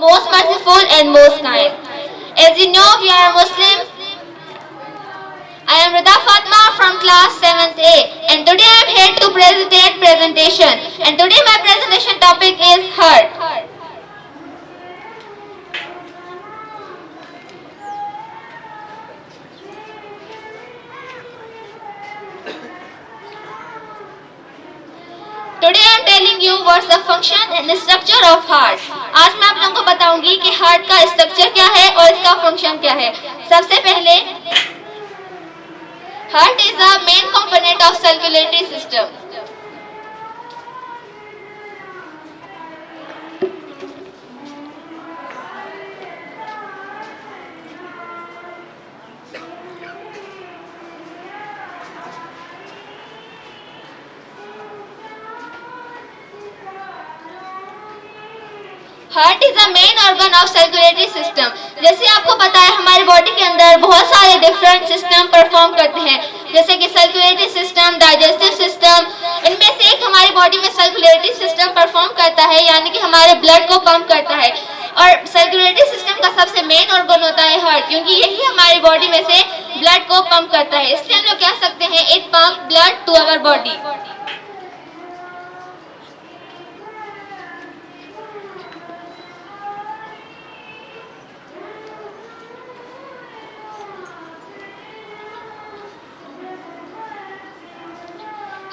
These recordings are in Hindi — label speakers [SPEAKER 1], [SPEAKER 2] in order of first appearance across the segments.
[SPEAKER 1] most merciful and most kind. As you know, we are Muslim. I am Rida Fatma from class 7th A, and today I am here to present presentation. And today my presentation topic is heart. Today I am telling you what's the function and the structure of heart. आज मैं आप लोगों को बताऊंगी कि हार्ट का स्ट्रक्चर क्या है और इसका फंक्शन क्या है। सबसे पहले heart is a main component of circulatory system. Heart is a main organ of circulatory system. जैसे आपको पता है हमारी बॉडी के अंदर बहुत सारे डिफरेंट सिस्टम परफॉर्म करते हैं, जैसे कि सर्कुलेटरी सिस्टम, डाइजेस्टिव सिस्टम। इनमें से एक हमारी बॉडी में सर्कुलेटरी सिस्टम परफॉर्म करता है, यानी कि हमारे ब्लड को पंप करता है। और सर्कुलेटरी सिस्टम का सबसे मेन ऑर्गन होता है हार्ट, क्योंकि यही हमारी बॉडी में से ब्लड को पंप करता है। इसलिए हम लोग कह सकते हैं it pump blood to our body.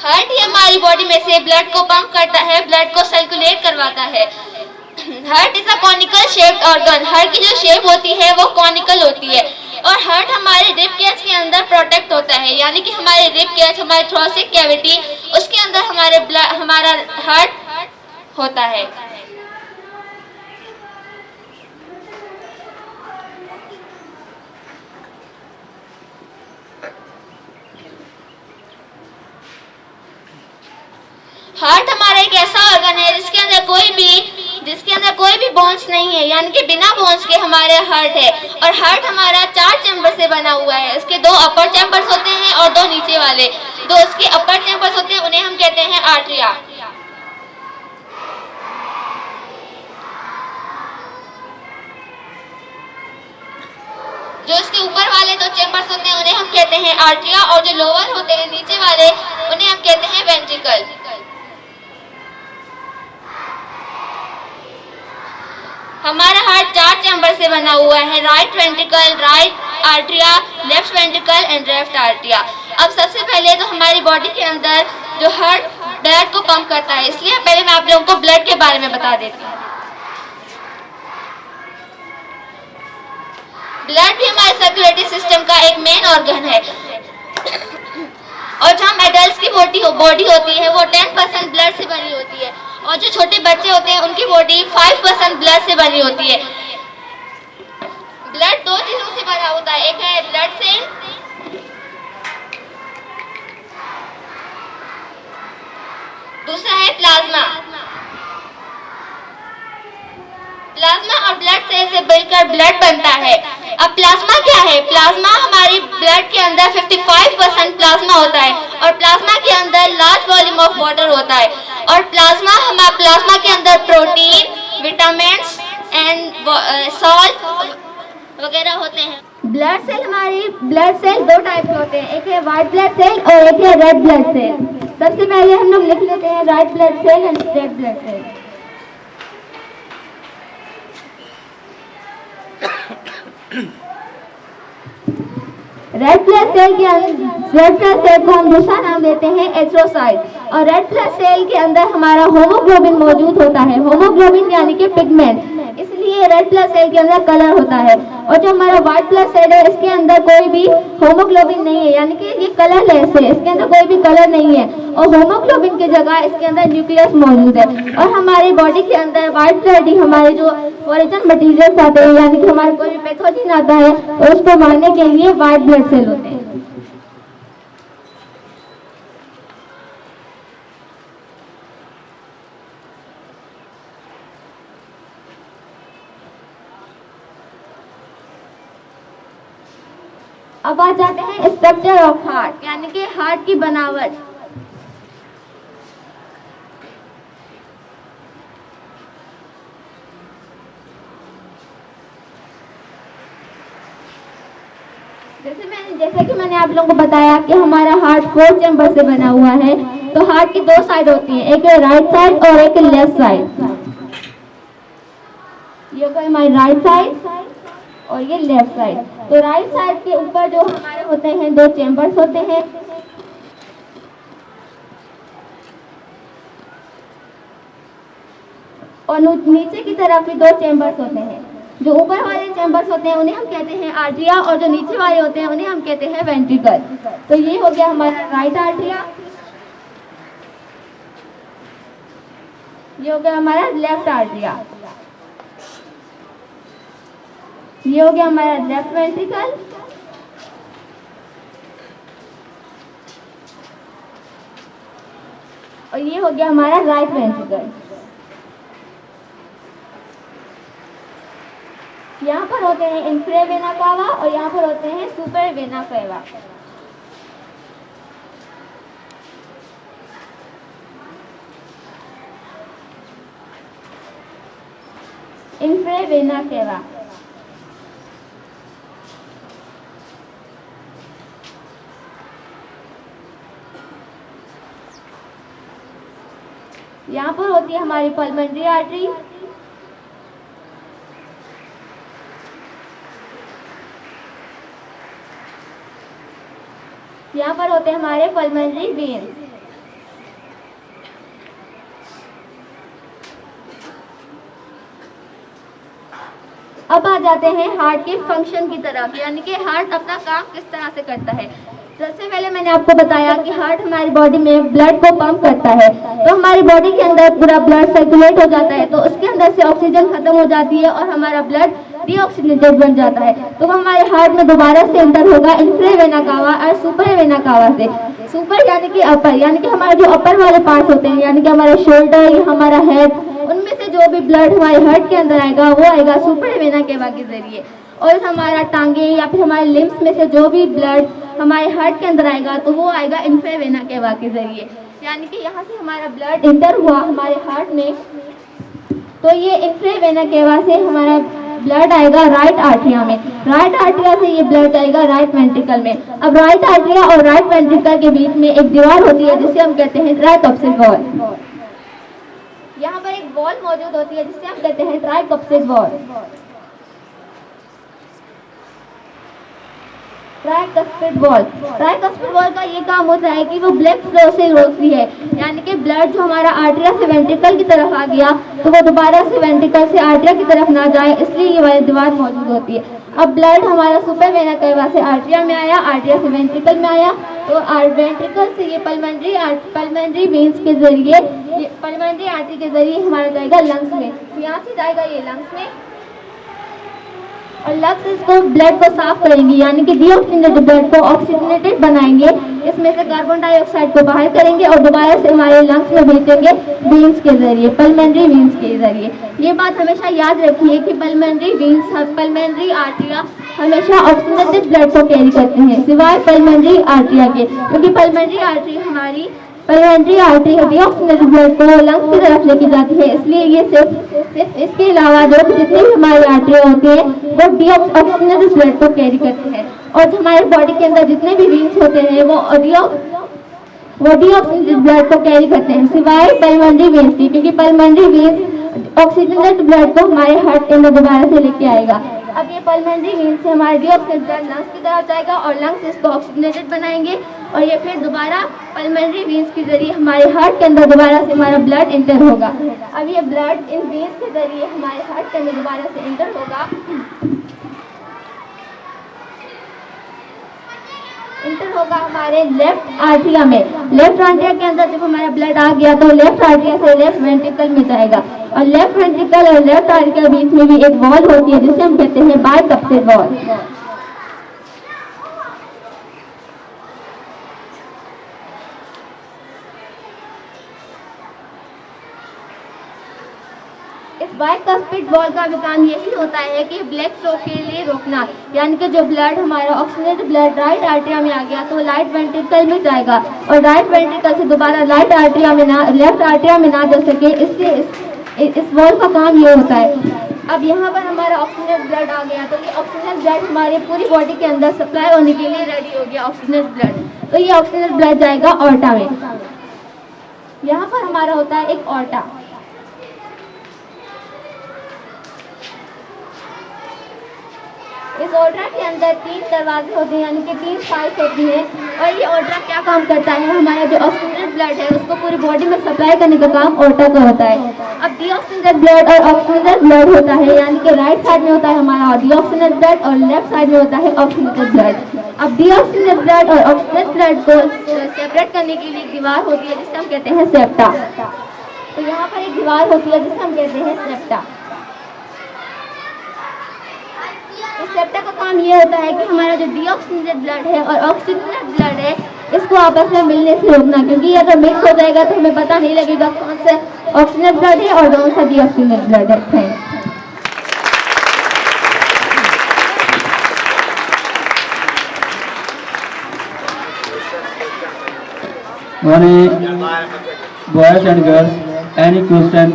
[SPEAKER 1] Heart ही हमारी बॉडी में से ब्लड को पंप करता है, ब्लड को सर्कुलेट करवाता है। Heart is a conical shaped organ. Heart की जो शेप होती है वो कॉनिकल होती है। और हार्ट हमारे रिब केज के अंदर प्रोटेक्ट होता है, यानी कि हमारे रिब केज, हमारे थोरेसिक कैविटी, उसके अंदर हमारा हार्ट होता है। हार्ट हमारा एक ऐसा ऑर्गन है जिसके अंदर कोई भी बोन्स नहीं है, यानी कि बिना बोन्स के हमारे हार्ट है। और हार्ट हमारा 4 चैम्बर से बना हुआ है। इसके 2 अपर चैम्बर्स होते हैं और 2 नीचे वाले। 2 इसके अपर चैम्बर्स होते हैं, उन्हें हम कहते हैं आर्टरिया। जो इसके ऊपर वाले 2 चैम्बर्स होते हैं उन्हें हम कहते हैं आर्टरिया, और जो लोअर होते हैं नीचे वाले उन्हें हम कहते हैं वेंट्रिकल। हमारा हार्ट 4 चैम्बर से बना हुआ है, right ventricle, right atria, left ventricle and left atria. अब सबसे पहले तो हमारी बॉडी के अंदर जो हार्ट ब्लड को पंप करता है, इसलिए पहले मैं आप लोगों को ब्लड के बारे में बता देती हूँ। ब्लड भी हमारे सर्कुलेटरी सिस्टम का एक मेन ऑर्गन है। और जो हम एडल्ट की बॉडी होती है वो 10% ब्लड से बनी होती है, और जो छोटे बच्चे होते हैं उनकी बॉडी 5% ब्लड से बनी होती है। ब्लड 2 चीजों से बना होता है, एक है ब्लड सेल, दूसरा है प्लाज्मा। प्लाज्मा और ब्लड सेल से मिलकर ब्लड बनता है। अब प्लाज्मा क्या है? प्लाज्मा हमारी ब्लड के अंदर 55% प्लाज्मा होता है, और प्लाज्मा के अंदर लार्ज वॉल्यूम ऑफ वाटर होता है। और प्लाज्मा के अंदर प्रोटीन, विटामिन्स एंड सॉल्ट वगैरह होते हैं। ब्लड सेल 2 टाइप के होते हैं, एक है व्हाइट ब्लड सेल और एक है रेड ब्लड सेल। सबसे पहले हम लोग लिख लेते हैं white blood cell and red blood cell. Red blood cell को हम दूसरा नाम देते हैं एरिथ्रोसाइट। और रेड ब्लड सेल के अंदर हमारा होमोग्लोबिन मौजूद होता है। होमोग्लोबिन यानी कि पिगमेंट, इसलिए रेड ब्लड सेल के अंदर कलर होता है। और जो हमारा व्हाइट ब्लड सेल है इसके अंदर कोई भी होमोग्लोबिन नहीं है, यानी कि ये कलरलेस है, इसके अंदर कोई भी कलर नहीं है। और होमोग्लोबिन की जगह इसके अंदर न्यूक्लियस मौजूद है। और हमारी बॉडी के अंदर व्हाइट ब्लड ही हमारे जो फॉरेन मटीरियल्स आते हैं, यानी कि हमारा कोई भी पैथोजन आता है और उसको मारने के लिए व्हाइट ब्लड सेल होते हैं। अब आ जाते हैं स्ट्रक्चर ऑफ हार्ट, यानी कि हार्ट की बनावट। जैसे कि मैंने आप लोगों को बताया कि हमारा हार्ट 4 चैम्बर से बना हुआ है। तो हार्ट की 2 साइड होती हैं, एक राइट साइड और एक लेफ्ट साइड। ये होगा हमारी राइट साइड और ये लेफ्ट साइड। तो राइट साइड के ऊपर जो हमारे होते हैं 2 चैम्बर्स होते हैं, और नीचे की तरफ भी 2 चैम्बर्स होते हैं। जो ऊपर वाले चैम्बर्स होते हैं उन्हें हम कहते हैं आर्टरिया, और जो नीचे वाले होते हैं उन्हें हम कहते हैं वेंट्रिकल। तो ये हो गया हमारा राइट आर्टरिया, ये हो गया हमारा लेफ्ट आर्टरिया, ये हो गया हमारा लेफ्ट वेंट्रिकल, और ये हो गया हमारा राइट वेंट्रिकल। यहाँ पर होते हैं इंफ्रा वेना कावा और यहाँ पर होते हैं super vena cava. Infra vena cava, यहाँ पर होती है हमारी पल्मोनरी आर्टरी, यहाँ पर होते हैं हमारे पल्मोनरी वेन्स। अब आ जाते हैं हार्ट के फंक्शन की तरफ, यानी कि हार्ट अपना काम किस तरह से करता है। सबसे पहले मैंने आपको बताया कि हार्ट हमारी बॉडी में ब्लड को पंप करता है। तो हमारी बॉडी के अंदर पूरा ब्लड सर्कुलेट हो जाता है, तो उसके अंदर से ऑक्सीजन खत्म हो जाती है और हमारा ब्लड डीऑक्सीनेटेड बन जाता है। तो हमारे हार्ट में दोबारा से एंटर होगा इंफ्रा वेना कावा और सुपर वेना कावा से। सुपर यानी कि अपर, यानी कि हमारे जो अपर वाले पार्ट होते हैं, यानी कि हमारा शोल्डर या हमारा हेड, उनमें से जो भी ब्लड हमारे हार्ट के अंदर आएगा वो आएगा सुपर वेना कावा के जरिए। और हमारा टांगे या फिर हमारे लिम्स में से जो भी ब्लड हमारे हार्ट के अंदर आएगा तो वो आएगा इंफ्रा वेना कावा के जरिए। यानी कि यहाँ से हमारा ब्लड इंटर हुआ हमारे हार्ट में, तो ये इंफ्रा वेना कावा से हमारा ब्लड आएगा राइट आर्टरिया में। राइट आर्टरिया से ये ब्लड जाएगा राइट वेंट्रिकल में। अब राइट आर्टरिया और राइट वेंट्रिकल के बीच में एक दीवार होती है जिसे हम कहते हैं ट्राइकॉप्सिक वॉल। यहाँ पर एक वॉल मौजूद होती है जिसे हम कहते हैं ट्राइकॉप्सिक वॉल। ट्राइकॉप्सिक वॉल का ये काम होता है कि वो ब्लड फ्लो से रोकती है, यानी कि ब्लड जो हमारा आर्टरिया से वेंट्रिकल की तरफ आ गया तो वो दोबारा से वेंट्रिकल से आर्टरिया की तरफ ना जाए, इसलिए ये वाली दीवार मौजूद होती है। अब ब्लड हमारा सुपर वेना कावा से आर्टरिया में आया, आर्टरिया से वेंट्रिकल में आया, तो वेंट्रिकल से ये पल्मोनरी वेन्स के जरिए, पल्मोनरी आर्टरी के जरिए हमारा जाएगा लंग्स में। यहाँ से जाएगा ये लंग्स में, और लंग्स इसको ब्लड को साफ करेंगे, यानी कि डीऑक्सीनेटेड ब्लड को ऑक्सीजनेटेड बनाएंगे, इसमें से कार्बन डाइऑक्साइड को बाहर करेंगे और दोबारा से हमारे लंग्स में भेजेंगे वेन्स के जरिए, पल्मोनरी वेन्स के जरिए। ये बात हमेशा याद रखिए कि पल्मोनरी वेन्स, पल्मोनरी आर्टरिया हमेशा ऑक्सीजनेटेड ब्लड को कैरी करते हैं, सिवाय पल्मोनरी आर्टरिया के, क्योंकि पल्मोनरी आर्टरी हमारी डीऑक्सीनेटेड ब्लड को लंग्स की तरफ लेके जाती है, इसलिए ये सिर्फ इसके अलावा जो जितनी भी हमारी आर्टरी होती है वो डीऑक्सीनेटेड ब्लड को कैरी करती है। और हमारे बॉडी के अंदर जितने भी वेन्स होते हैं वो डीऑक्सीनेटेड ब्लड को कैरी करते हैं, सिवाय पल्मोनरी वेन्स की, क्योंकि पल्मोनरी वेन्स ऑक्सीजनेटेड ब्लड को हमारे हार्ट के अंदर दोबारा से लेके आएगा। अब ये पल्मोनरी वेन्स से हमारे डीऑक्सीनेटेड ब्लड लंग्स की तरफ जाएगा और लंग्स इसको ऑक्सीजनेटेड बनाएंगे, और ये फिर दोबारा पल्मोनरी वेन्स के जरिए हमारे हार्ट के अंदर दोबारा से हमारा ब्लड इंटर होगा। अब ये ब्लड इन वेन्स के जरिए हमारे हार्ट के अंदर दोबारा से इंटर होगा, इंटर होगा हमारे लेफ्ट आर्टरिया में। लेफ्ट आर्टरिया के अंदर जब हमारा ब्लड आ गया तो लेफ्ट आर्टरिया से लेफ्ट वेंट्रिकल में जाएगा, और लेफ्ट वेंट्रिकल और लेफ्ट आर्टरिया के बीच में भी एक वॉल होती है जिसे हम कहते हैं बाइकप्सिक वॉल। इस बाइकप्सिक वॉल का भी काम यही होता है कि ब्लड फ्लो के लिए रोकना, यानी कि जो ब्लड हमारा ऑक्सीजनेटेड ब्लड राइट आर्टरिया में आ गया तो राइट वेंट्रिकल में जाएगा, और राइट वेंट्रिकल से दोबारा लेफ्ट आर्टरिया में ना जा सके, इसलिए इस वॉल का काम ये होता है। अब यहाँ पर हमारा ऑक्सीजन ब्लड आ गया, तो ये ऑक्सीजन ब्लड हमारी पूरी बॉडी के अंदर सप्लाई होने के लिए रेडी हो गया ऑक्सीजन ब्लड। तो ये ऑक्सीजन ब्लड जाएगा ऑर्टा में। यहाँ पर हमारा होता है एक ऑर्टा। इस ऑर्डर के अंदर 3 दरवाजे होते हैं, यानी कि 3 पाइप होती हैं। और ये ऑर्डर क्या काम करता है, हमारा जो ऑक्सीजन ब्लड है उसको पूरी बॉडी में सप्लाई करने का काम ऑर्डर का होता है। अब डीऑक्सीजन ब्लड और ऑक्सीजन ब्लड होता है, यानी कि राइट साइड में होता है हमारा डीऑक्सीजन ब्लड और लेफ्ट साइड में होता है ऑक्सीजन ब्लड। अब डीऑक्सीजन ब्लड और ऑक्सीजन ब्लड को सेपरेट करने के लिए एक दीवार होती है जिसे हम कहते हैं सेप्टा। तो यहाँ पर एक दीवार होती है जिसे हम कहते हैं सेप्टा। इस सेप्टा का काम ये होता है कि हमारा जो डीऑक्सीजन ब्लड है और ऑक्सीजन ब्लड है इसको आपस में मिलने से रोकना, क्योंकि ये अगर मिक्स हो जाएगा तो हमें पता नहीं लगेगा कौन सा ऑक्सीजन ब्लड है और कौन सा डीऑक्सीजन ब्लड है। Thanks.
[SPEAKER 2] Boys and girls any question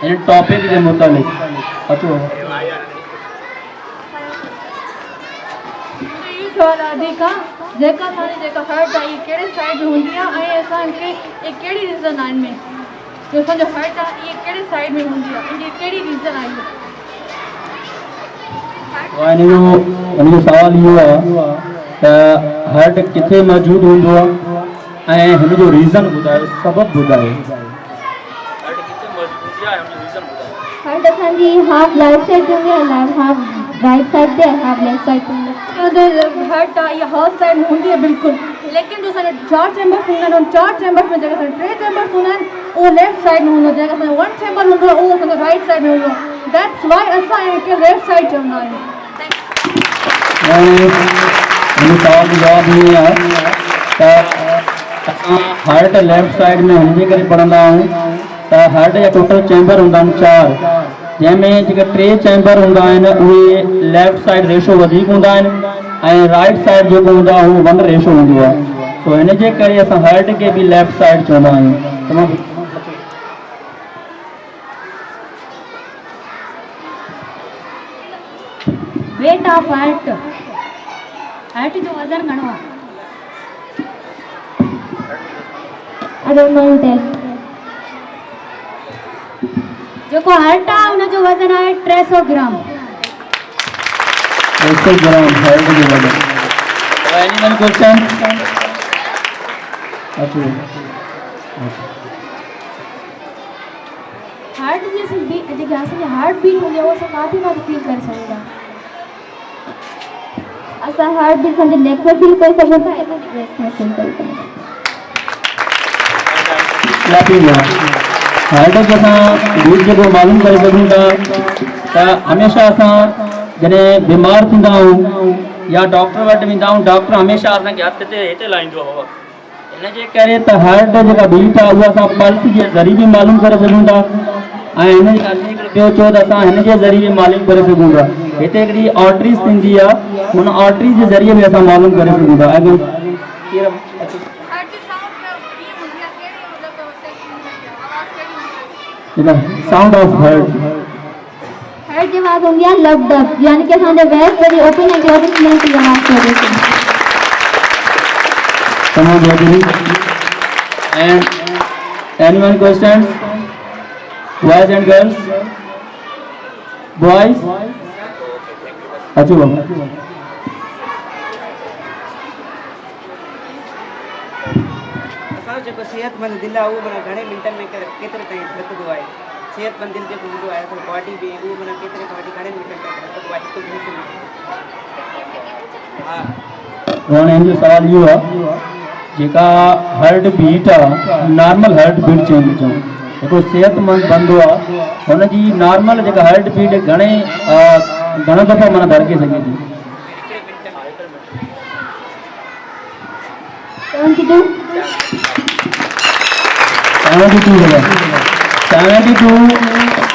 [SPEAKER 2] in topic के मुताबिक अतो
[SPEAKER 3] सवाल आदि का जेका सारी जेका हर्ट आई केड़े साइड में हुंदी आ ऐं असां खे ये केड़ी रीज़न आइन में जो असांजो हर्ट आहे ये केड़े साइड में हुंदी आहे इनजी केड़ी रीज़न आई
[SPEAKER 2] इनजो सवाल इहो आहे त हर्ट किथे मौजूद हूंदो आहे ऐं हिनजो रीज़न ॿुधायो, सबब ॿुधायो।
[SPEAKER 1] हर्ट असांजी हाफ राइट साइड हूंदी आहे, हाफ राइट साइड ते हाफ लेफ्ट साइड ते।
[SPEAKER 3] हर्ट आहे ये हाफ साइड में हुंदी आहे बिल्कुल, लेकिन जो असांजा 4 चैम्बर्स हूंदा आहिनि उन 4 चैम्बर्स में जेका असांजा 3 चैम्बर्स हूंदा आहिनि उहो लेफ्ट साइड में हूंदो आहे, जेका असांजो 1 चैम्बर हूंदो आहे उहो असांजो राइट साइड में हूंदो आहे। दैट्स वाई असां हिनखे लेफ्ट साइड चवंदा आहियूं।
[SPEAKER 2] हिन सवाल जो जवाबु इहो आहे त असां हार्ट लेफ्ट साइड में हिनजे करे पढ़ंदा आहियूं त हार्ट जा टोटल चैम्बर हूंदा आहिनि 4, जंहिंमें जेका 3 चैम्बर हूंदा आहिनि उहे लेफ्ट साइड रेशो वधीक हूंदा आहिनि ऐं राइट साइड जेको हूंदो आहे उहो 1 रेशो हूंदो आहे। तो हिनजे करे असां हार्ट के भी लेफ्ट साइड चवंदा आहियूं। तमामु
[SPEAKER 3] वेट ऑफ हार्ट, हार्ट जो वजन घणो आहे?
[SPEAKER 1] I don't know that.
[SPEAKER 3] जेको हार्ट आहे उनजो वजन आहे 300 ग्राम।
[SPEAKER 2] 300 ग्राम हार्ट जो वजन। Any question?
[SPEAKER 3] हार्ट जैसे जेके असांजी हार्ट बीट हूंदी आहे उहो असां काथे काथे फील करे सघूं था?
[SPEAKER 1] असां हार्ट बीट असांजे नेक में फील करे सघूं था, ब्रेस्ट में फील करे सघूं था।
[SPEAKER 2] क्लैपिंग हार्ट जो असां बीट जेको मालूम करे सघूं था त हमेशह असां जॾहिं बीमार थींदा आहियूं या डॉक्टर वटि वेंदा आहियूं, डॉक्टर हमेशह असांखे हथ ते हिते लाहींदो आहे। इनजे करे त हार्ट जेका बीट आहे उहा असां पल्स जे ज़रिए बि मालूम करे सघूं था ऐं हिन ॿियो चओ त असां हिन जे ज़रिए बि मालूम करे सघूं था। हिते हिकिड़ी आर्टरीज़ थींदी आहे, हुन आर्टरीज़ जे ज़रिए बि असां मालूम करे सघूं था। साउंड ऑफ हार्ट
[SPEAKER 1] हार्ट की आवाज़ होंगी लब डब, यानी कि असांजे वेस्ट वरी ओपन एंड क्लोजिंग प्लेन की आवाज़ कर रही है।
[SPEAKER 2] तमाम बेहतरीन। And anyone questions? Boys and girls? Boys अचो बाबा।
[SPEAKER 4] जेको सेहतमंद दिलि आहे उहो माना घणे मिंटनि में केतिरे ताईं डुकंदो आहे? सेहतमंद दिलि जेको हूंदो आहे असांजी बॉडी में उहो माना केतिरे खां वठी घणे मिंटनि ताईं डुकंदो आहे? हिकु मिंट में। हा
[SPEAKER 2] हाणे हिन जो सवाल इहो आहे जेका हार्ट बीट आहे नॉर्मल हार्ट बीट चवंदा आहियूं, जेको सेहतमंद बंदो आहे हुनजी नॉर्मल जेका हार्ट बीट घणो दफ़ा माना धड़के सघे थी? 72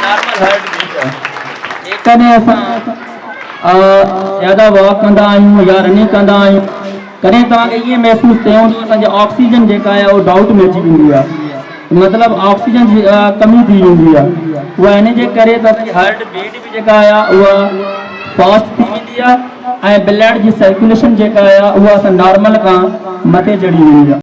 [SPEAKER 2] नॉर्मल हार्ट बीट आहे। जेकॾहिं असां ज़्यादा वॉक कंदा आहियूं या रनिंग कंदा आहियूं, कॾहिं तव्हांखे ईअं महसूसु थियो हूंदो असांजी ऑक्सीजन जेका आहे उहो डाउट में अची वेंदी आहे, मतिलबु ऑक्सीजन जी कमी थी वेंदी आहे। उहा इन जे करे त हार्ट बीट बि जेका आहे उहा फास्ट थी वेंदी आहे ऐं ब्लड जी सर्कुलेशन जेका आहे उहा असां नॉर्मल खां मथे चढ़ी वेंदी आहे।